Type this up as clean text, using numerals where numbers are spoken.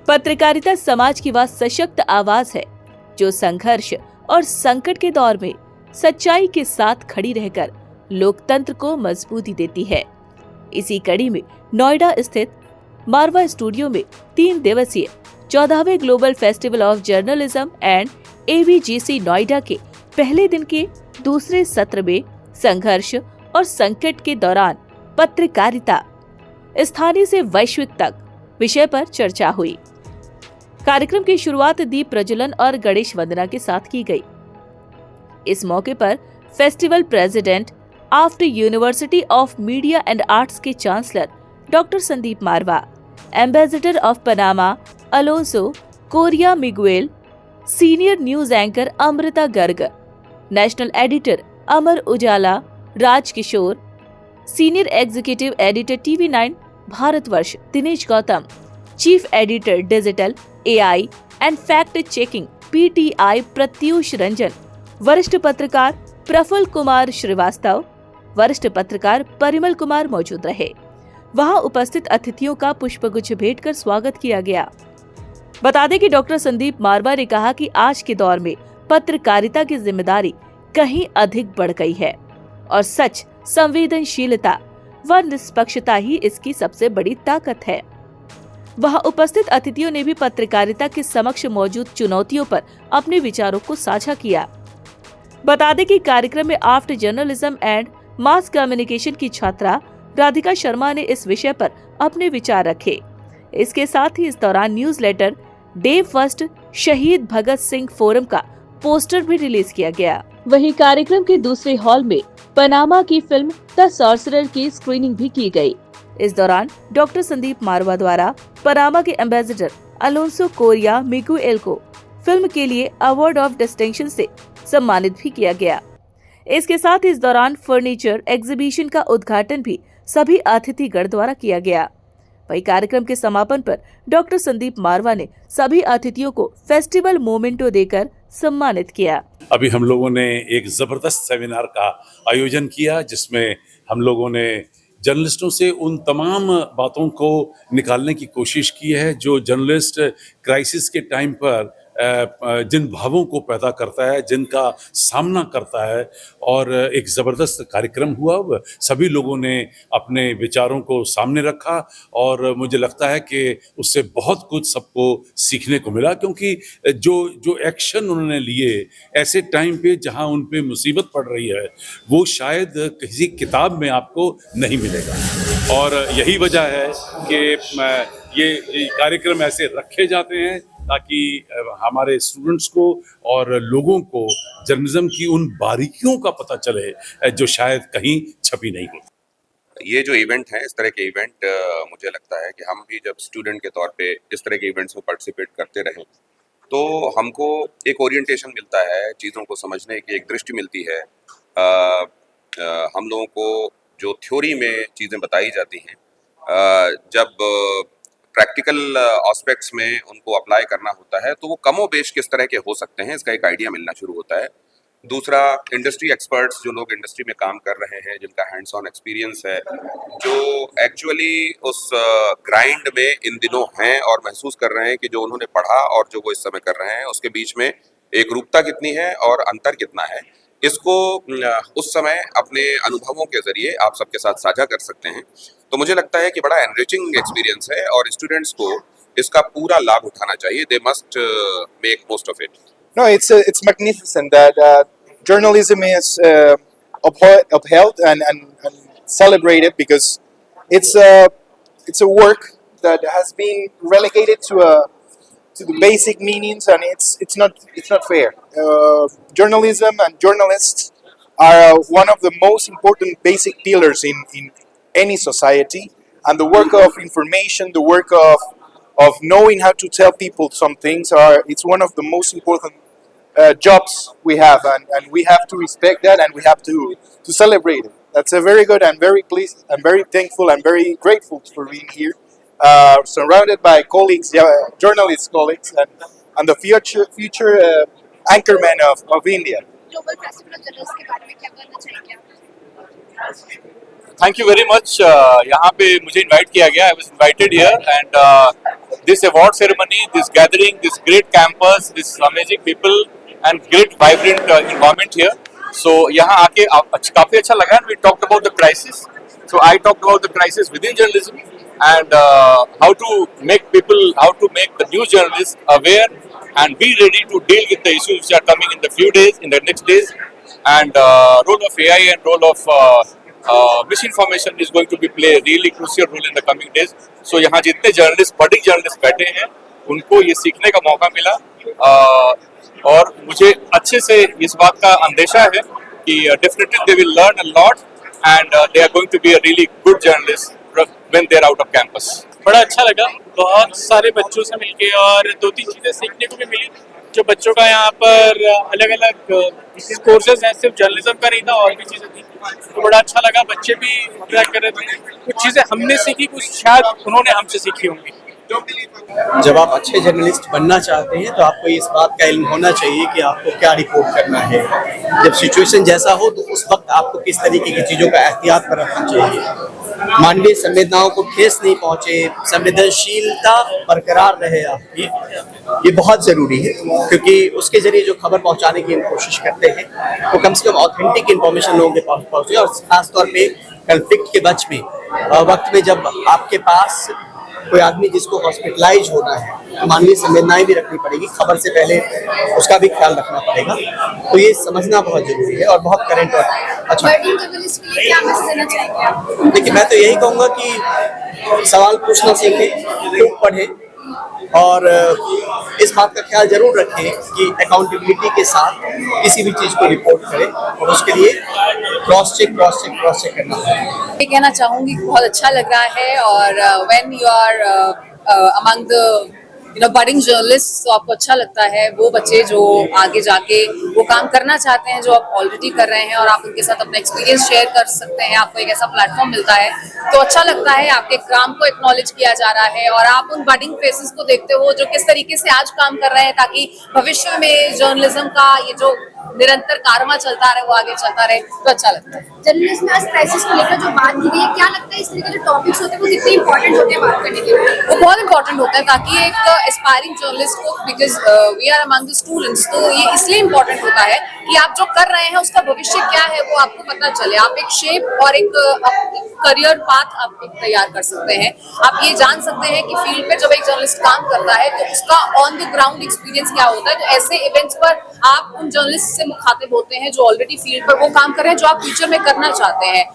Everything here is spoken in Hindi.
पत्रकारिता समाज की वह सशक्त आवाज है जो संघर्ष और संकट के दौर में सच्चाई के साथ खड़ी रहकर लोकतंत्र को मजबूती देती है। इसी कड़ी में नोएडा स्थित मारवा स्टूडियो में 3 दिवसीय 14वें global festival of journalism and ABGC Noida के पहले दिन के दूसरे सत्र में संघर्ष और संकट के दौरान पत्रकारिता स्थानीय से वैश्विक तक विषय पर चर्चा हुई। कार्यक्रम की शुरुआत दीप प्रज्वलन और गणेश वंदना के साथ की गई। इस मौके पर festival president after university of media and arts के chancellor doctor Sandeep Marwah, ambassador of Panama Alonso Correa Miguel, senior news anchor Amrita Garg, national editor Amar Ujala Raj Kishore, senior executive editor TV9 Bharatvarsh Dinesh Gautam, chief editor digital AI and fact checking PTI Pratyush Ranjan, वरिष्ठ पत्रकार प्रफुल्ल कुमार श्रीवास्तव, वरिष्ठ पत्रकार परिमल कुमार मौजूद रहे। वहां उपस्थित अतिथियों का पुष्पगुच्छ भेंट कर स्वागत किया गया। बता दें कि डॉक्टर संदीप मारवा ने कहा कि आज के दौर में पत्रकारिता की जिम्मेदारी कहीं अधिक बढ़ गई है और सच, संवेदनशीलता व निष्पक्षता ही इसकी सबसे बड़ी ताकत है। वहां उपस्थित अतिथियों ने भी पत्रकारिता के समक्ष मौजूद चुनौतियों पर अपने विचारों को साझा किया। बता दें कि कार्यक्रम में after journalism and mass communication की छात्रा राधिका शर्मा ने इस विषय पर अपने विचार रखे। इसके साथ ही इस दौरान न्यूज़लेटर डे फर्स्ट शहीद भगत सिंह फोरम का पोस्टर भी रिलीज किया गया। वहीं कार्यक्रम के दूसरे हॉल में पनामा की फिल्म द सॉर्सरर की स्क्रीनिंग भी की गई। इस दौरान डॉक्टर संदीप मारवा द्वारा पनामा के एम्बेसडर अलोंसो कोरिया मिगुएल को फिल्म के लिए अवार्ड ऑफ डिस्टिंक्शन से सम्मानित भी किया गया। इसके साथ इस दौरान फर्नीचर एग्जीबिशन का उद्घाटन भी सभी अतिथिगण द्वारा किया गया। वही कार्यक्रम के समापन पर डॉक्टर संदीप मारवा ने सभी अतिथियों को फेस्टिवल मोमेंटो देकर सम्मानित किया। अभी हम लोगों ने एक जबरदस्त सेमिनार का आयोजन किया जिसमें हम लोगों ने जर्नलिस्टों से उन तमाम बातों को निकालने की कोशिश की है जो जर्नलिस्ट क्राइसिस के टाइम पर जिन भावों को पैदा करता है, जिनका सामना करता है, और एक ज़बरदस्त कार्यक्रम हुआ। सभी लोगों ने अपने विचारों को सामने रखा और मुझे लगता है कि उससे बहुत कुछ सबको सीखने को मिला, क्योंकि जो एक्शन उन्होंने लिए ऐसे टाइम पे जहां उन पे मुसीबत पड़ रही है वो शायद किसी किताब में आपको नहीं मिलेगा। और यही वजह है कि ये कार्यक्रम ऐसे रखे जाते हैं ताकि हमारे स्टूडेंट्स को और लोगों को जर्नलिज्म की उन बारीकियों का पता चले जो शायद कहीं छपी नहीं हो। ये जो इवेंट है, इस तरह के इवेंट मुझे लगता है कि हम भी जब स्टूडेंट के तौर पे इस तरह के इवेंट्स में पार्टिसिपेट करते रहें तो हमको एक ओरिएंटेशन मिलता है, चीज़ों को समझने की एक दृष्टि मिलती है। हम लोगों को जो थ्योरी में चीज़ें बताई जाती हैं, जब प्रैक्टिकल एस्पेक्ट्स में उनको अप्लाई करना होता है तो वो कमो बेश किस तरह के हो सकते हैं, इसका एक आइडिया मिलना शुरू होता है। दूसरा, इंडस्ट्री एक्सपर्ट्स, जो लोग इंडस्ट्री में काम कर रहे हैं, जिनका हैंड्स ऑन एक्सपीरियंस है, जो एक्चुअली उस ग्राइंड में इन दिनों हैं और महसूस कर रहे हैं कि जो उन्होंने पढ़ा और जो वो इस समय कर रहे हैं उसके बीच में एक रूपता कितनी है और अंतर कितना है, इसको उस समय अपने अनुभवों के जरिए आप सबके साथ साझा कर सकते हैं। तो मुझे लगता है कि बड़ा एनरिचिंग एक्सपीरियंस है और स्टूडेंट्स को इसका पूरा लाभ उठाना चाहिए। They must make most of it. No, it's magnificent that journalism is upheld and celebrated, because it's a work that has been relegated to the basic meanings, and it's not fair. Journalism and journalists are one of the most important basic pillars in any society, and the work of information, the work of knowing how to tell people some things, it's one of the most important jobs we have, and we have to respect that, and we have to celebrate it. That's a very good. I'm very pleased. I'm very thankful. I'm very grateful for being here, surrounded by colleagues, journalist colleagues, and the future anchormen of India. Global festival of journalist के बारे में क्या कहना चाहेंगे आप? Thank you very much. यहाँ पे मुझे इनवाइट किया गया, I was invited here and this award ceremony, this gathering, this great campus, this amazing people and great vibrant environment here. So यहाँ आके काफी अच्छा लगा। And we talked about the crisis, so I talked about the crisis with in journalism and how to make the new journalists aware and be ready to deal with the issues which are coming in the next days, and role of AI and role of misinformation is going to be play a really crucial role in the coming days. So यहाँ जितने जर्नलिस्ट, बड़े जर्नलिस्ट बैठे हैं, उनको ये सीखने का मौका मिला और मुझे अच्छे से इस बात का अंदेशा है कि definitely they will learn a lot and they are going to be a really good journalist when they are out of campus. बड़ा अच्छा लगा, बहुत सारे बच्चों से मिलके, और 2-3 चीज़ें सीखने को भी मिली जो बच्चों का यहाँ पर अलग अलग कोर्सेज हैं, सिर्फ जर्नलिज्म का नहीं था, और भी चीज़ें थी, तो बड़ा अच्छा लगा। बच्चे भी इंटरेक्ट कर रहे थे, कुछ चीज़ें हमने सीखी, कुछ शायद उन्होंने हमसे सीखी होंगी। जब आप अच्छे जर्नलिस्ट बनना चाहते हैं तो आपको इस बात का इल्म होना चाहिए कि आपको क्या रिपोर्ट करना है, जब सिचुएशन जैसा हो तो उस वक्त आपको किस तरीके की चीज़ों का एहतियात बरतना चाहिए, मानवीय संवेदनाओं को ठेस नहीं पहुंचे, संवेदनशीलता बरकरार रहे आपकी, ये बहुत ज़रूरी है। क्योंकि उसके जरिए जो खबर पहुंचाने की हम कोशिश करते हैं वो कम से कम ऑथेंटिक इन्फॉर्मेशन लोगों के पास पहुंचे, और खासतौर पे कन्फ्लिक्ट के वक्त में जब आपके पास कोई आदमी जिसको हॉस्पिटलाइज होना है, मानवीय संवेदनाएं भी रखनी पड़ेगी, खबर से पहले उसका भी ख्याल रखना पड़ेगा, तो ये समझना बहुत जरूरी है और बहुत करेंट और अच्छा। देखिए, मैं तो यही कहूँगा कि सवाल पूछना सीखें, खूब पढ़ें और इस बात का ख्याल जरूर रखें कि अकाउंटेबिलिटी के साथ किसी भी चीज़ को रिपोर्ट करें, और उसके लिए क्रॉस चेक करना है। ये कहना चाहूँगी कि बहुत अच्छा लग रहा है, और when you are among the budding journalist, तो आपको अच्छा लगता है वो बच्चे जो आगे जाके वो काम करना चाहते हैं जो आप ऑलरेडी कर रहे हैं, और आप उनके साथ अपना एक्सपीरियंस शेयर कर सकते हैं, आपको एक ऐसा प्लेटफॉर्म मिलता है, तो अच्छा लगता है। आपके काम को एक्नॉलेज किया जा रहा है और आप उन बडिंग फेसेस को देखते हो जो किस तरीके से आज काम कर रहे हैं, ताकि भविष्य में जर्नलिज्म का ये जो निरंतर कारवा चलता रहे, वो आगे चलता रहे, तो अच्छा लगता है। जर्नलिज्म में आज क्राइसिस को लेकर जो बात की गई है, क्या लगता है इस तरह के जो टॉपिक्स होते हैं वो कितने इंपॉर्टेंट होते हैं बात करने के लिए? वो बहुत इंपॉर्टेंट होता है, ताकि एक एस्पायरिंग जर्नलिस्ट को, because we are among the students, तो ये इसलिए इंपॉर्टेंट होता है कि आप जो कर रहे हैं उसका भविष्य क्या है वो आपको पता चले, आप एक शेप और एक करियर पाथ आप एक तैयार कर सकते हैं। आप ये जान सकते हैं कि फील्ड पे जब एक जर्नलिस्ट काम करता है तो उसका ऑन द ग्राउंड एक्सपीरियंस क्या होता है, तो ऐसे इवेंट्स पर आप उन जर्नलिस्ट से मुखातिब होते हैं जो ऑलरेडी फील्ड पर वो काम कर रहे हैं, जो आप फ्यूचर में करना चाहते हैं।